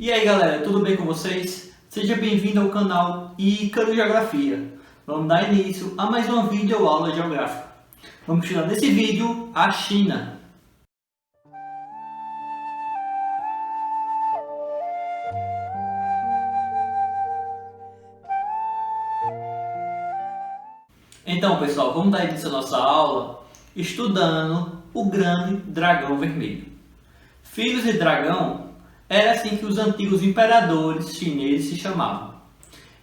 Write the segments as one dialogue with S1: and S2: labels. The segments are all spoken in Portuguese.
S1: E aí galera, tudo bem com vocês? Seja bem-vindo ao canal Ícaro Geografia. Vamos dar início a mais uma videoaula geográfica. Vamos estudar nesse vídeo a China. Então pessoal, vamos dar início à nossa aula estudando o grande dragão vermelho. Filhos de dragão era assim que os antigos imperadores chineses se chamavam.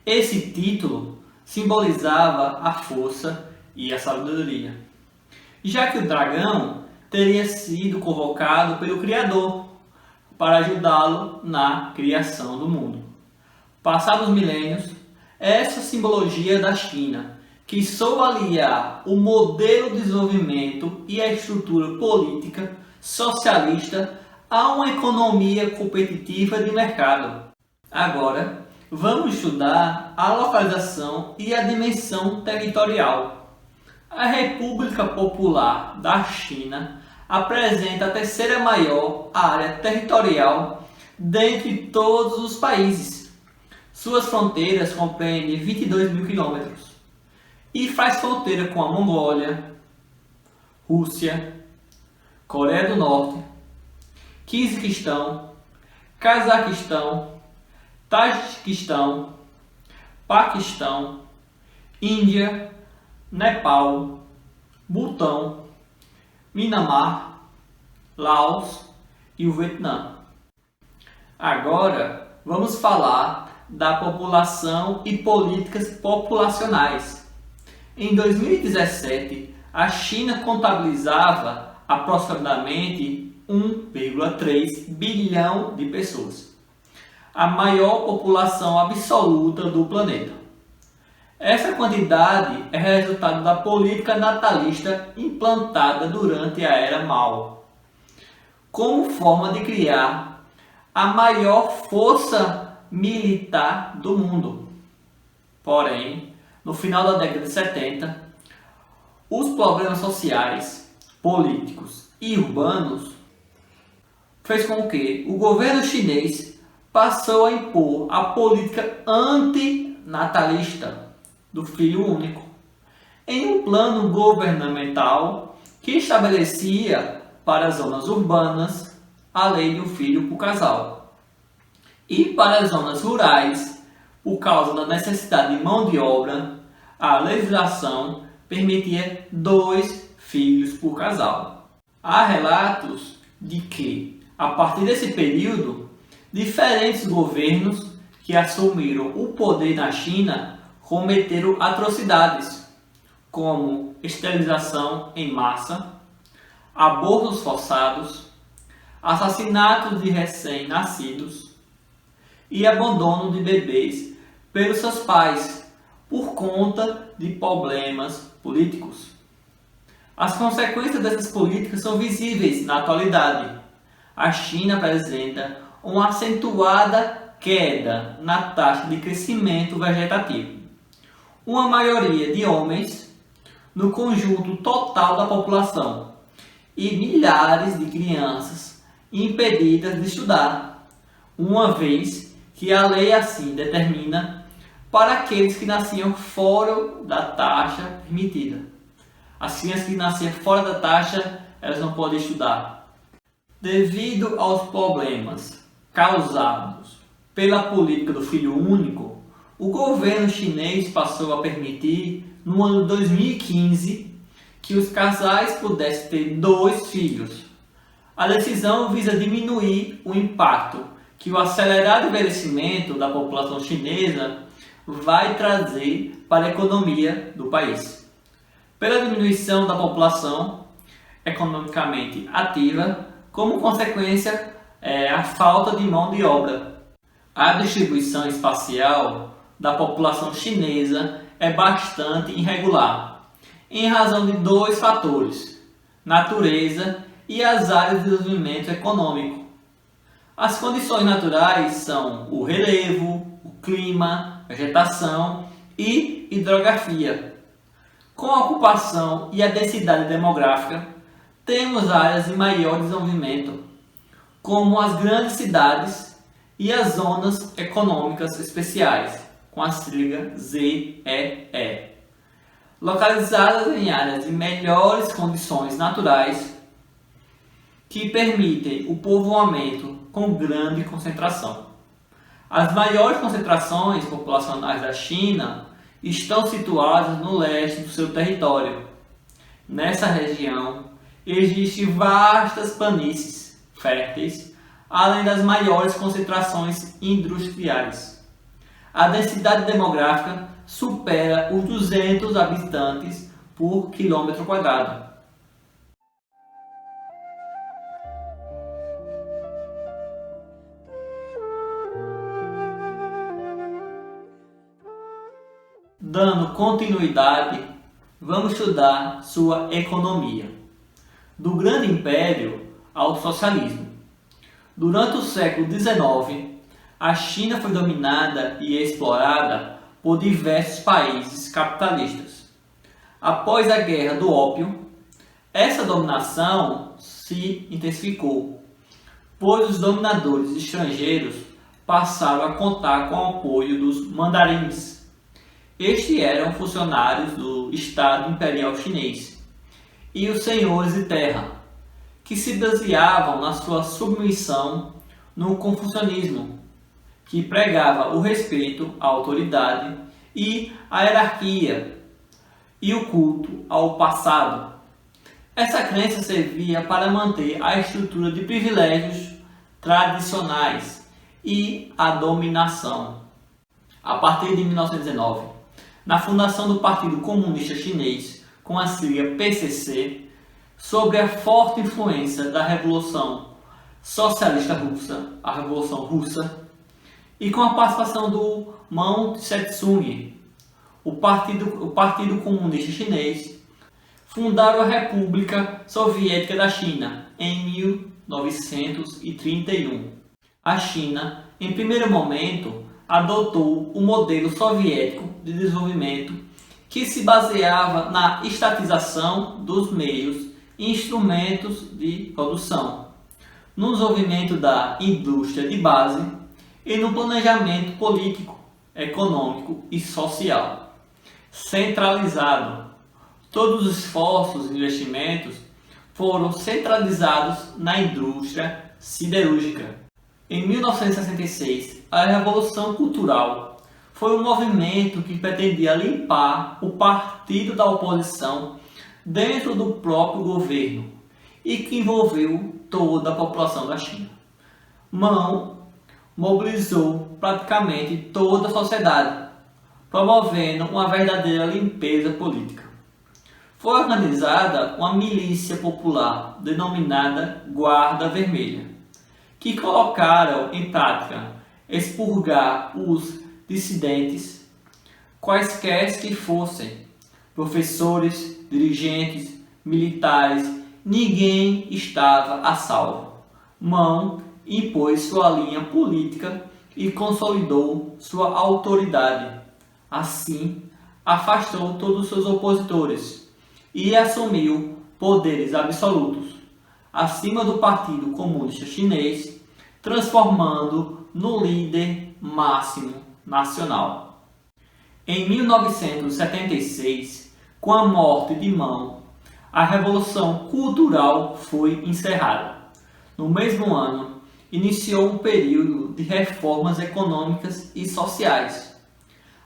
S1: Esse título simbolizava a força e a sabedoria, já que o dragão teria sido convocado pelo Criador para ajudá-lo na criação do mundo. Passados milênios, essa simbologia da China, que soube aliar o modelo de desenvolvimento e a estrutura política socialista a uma economia competitiva de mercado. Agora, vamos estudar a localização e a dimensão territorial. A República Popular da China apresenta a terceira maior área territorial dentre todos os países. Suas fronteiras compreendem 22 mil quilômetros e faz fronteira com a Mongólia, Rússia, Coreia do Norte, Quirguistão, Cazaquistão, Tajiquistão, Paquistão, Índia, Nepal, Butão, Myanmar, Laos e o Vietnã. Agora vamos falar da população e políticas populacionais. Em 2017, a China contabilizava aproximadamente 1,3 bilhão de pessoas, a maior população absoluta do planeta. Essa quantidade é resultado da política natalista implantada durante a era Mao, como forma de criar a maior força militar do mundo. Porém, no final da década de 70, os problemas sociais, políticos e urbanos fez com que o governo chinês passou a impor a política antinatalista do filho único, em um plano governamental que estabelecia para as zonas urbanas a lei do filho por casal. E para as zonas rurais, por causa da necessidade de mão de obra, a legislação permitia 2 filhos por casal. Há relatos de que, a partir desse período, diferentes governos que assumiram o poder na China cometeram atrocidades, como esterilização em massa, abortos forçados, assassinatos de recém-nascidos e abandono de bebês pelos seus pais por conta de problemas políticos. As consequências dessas políticas são visíveis na atualidade. A China apresenta uma acentuada queda na taxa de crescimento vegetativo. Uma maioria de homens no conjunto total da população e milhares de crianças impedidas de estudar, uma vez que a lei assim determina para aqueles que nasciam fora da taxa permitida. As crianças que nasciam fora da taxa, elas não podem estudar. Devido aos problemas causados pela política do filho único, o governo chinês passou a permitir, no ano de 2015, que os casais pudessem ter 2 filhos. A decisão visa diminuir o impacto que o acelerado envelhecimento da população chinesa vai trazer para a economia do país. Pela diminuição da população economicamente ativa, como consequência, a falta de mão de obra. A distribuição espacial da população chinesa é bastante irregular, em razão de 2 fatores: natureza e as áreas de desenvolvimento econômico. As condições naturais são o relevo, o clima, vegetação e hidrografia. Com a ocupação e a densidade demográfica, temos áreas de maior desenvolvimento, como as grandes cidades e as Zonas Econômicas Especiais, com a sigla ZEE, localizadas em áreas de melhores condições naturais que permitem o povoamento com grande concentração. As maiores concentrações populacionais da China estão situadas no leste do seu território. Nessa região existem vastas planícies férteis, além das maiores concentrações industriais. A densidade demográfica supera os 200 habitantes por quilômetro quadrado. Dando continuidade, vamos estudar sua economia. Do Grande Império ao socialismo. Durante o século XIX, a China foi dominada e explorada por diversos países capitalistas. Após a Guerra do Ópio, essa dominação se intensificou, pois os dominadores estrangeiros passaram a contar com o apoio dos mandarins. Estes eram funcionários do Estado Imperial Chinês e os senhores de terra, que se baseavam na sua submissão no confucionismo, que pregava o respeito à autoridade e à hierarquia e o culto ao passado. Essa crença servia para manter a estrutura de privilégios tradicionais e a dominação. A partir de 1919, na fundação do Partido Comunista Chinês, com a sigla PCC, sob a forte influência da Revolução Socialista Russa, a Revolução Russa, e com a participação do Mao Tse-tung, o Partido Comunista Chinês, fundaram a República Soviética da China em 1931. A China, em primeiro momento, adotou o modelo soviético de desenvolvimento que se baseava na estatização dos meios e instrumentos de produção, no desenvolvimento da indústria de base e no planejamento político, econômico e social. Centralizado. Todos os esforços e investimentos foram centralizados na indústria siderúrgica. Em 1966, a Revolução Cultural foi um movimento que pretendia limpar o partido da oposição dentro do próprio governo e que envolveu toda a população da China. Mao mobilizou praticamente toda a sociedade, promovendo uma verdadeira limpeza política. Foi organizada uma milícia popular denominada Guarda Vermelha, que colocaram em prática expurgar os dissidentes, quaisquer que fossem, professores, dirigentes, militares, ninguém estava a salvo. Mao impôs sua linha política e consolidou sua autoridade. Assim, afastou todos os seus opositores e assumiu poderes absolutos acima do Partido Comunista Chinês, transformando no líder máximo nacional. Em 1976, com a morte de Mao, a Revolução Cultural foi encerrada. No mesmo ano, iniciou um período de reformas econômicas e sociais.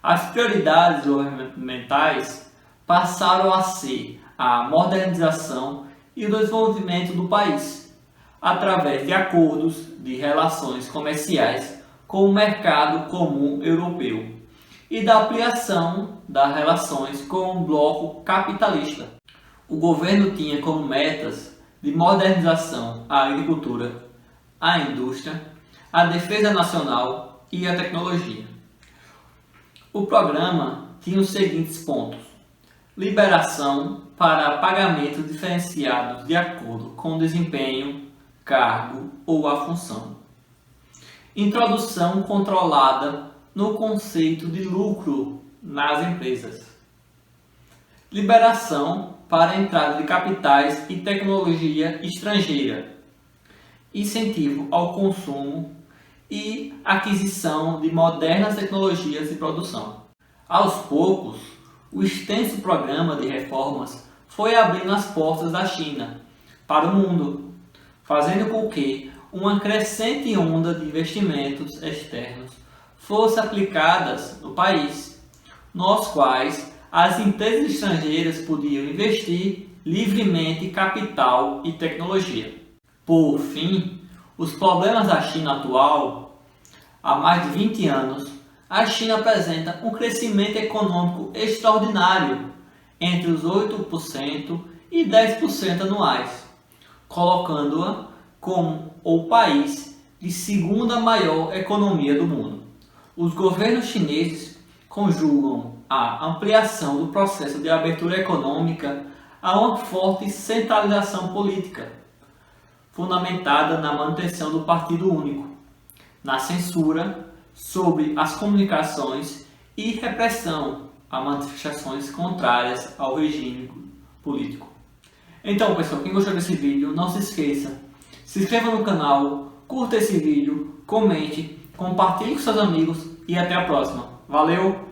S1: As prioridades governamentais passaram a ser a modernização e o desenvolvimento do país, através de acordos de relações comerciais com o mercado comum europeu e da ampliação das relações com o bloco capitalista. O governo tinha como metas de modernização a agricultura, a indústria, a defesa nacional e a tecnologia. O programa tinha os seguintes pontos: liberação para pagamento diferenciados de acordo com o desempenho, cargo ou a função. Introdução controlada no conceito de lucro nas empresas. Liberação para a entrada de capitais e tecnologia estrangeira. Incentivo ao consumo e aquisição de modernas tecnologias de produção. Aos poucos, o extenso programa de reformas foi abrindo as portas da China para o mundo, fazendo com que uma crescente onda de investimentos externos fosse aplicadas no país, nos quais as empresas estrangeiras podiam investir livremente capital e tecnologia. Por fim, os problemas da China atual, há mais de 20 anos, a China apresenta um crescimento econômico extraordinário, entre os 8% e 10% anuais, colocando-a como o país de segunda maior economia do mundo. Os governos chineses conjugam a ampliação do processo de abertura econômica a uma forte centralização política, fundamentada na manutenção do Partido Único, na censura sobre as comunicações e repressão a manifestações contrárias ao regime político. Então, pessoal, quem gostou desse vídeo, não se esqueça, se inscreva no canal, curta esse vídeo, comente, compartilhe com seus amigos e até a próxima. Valeu!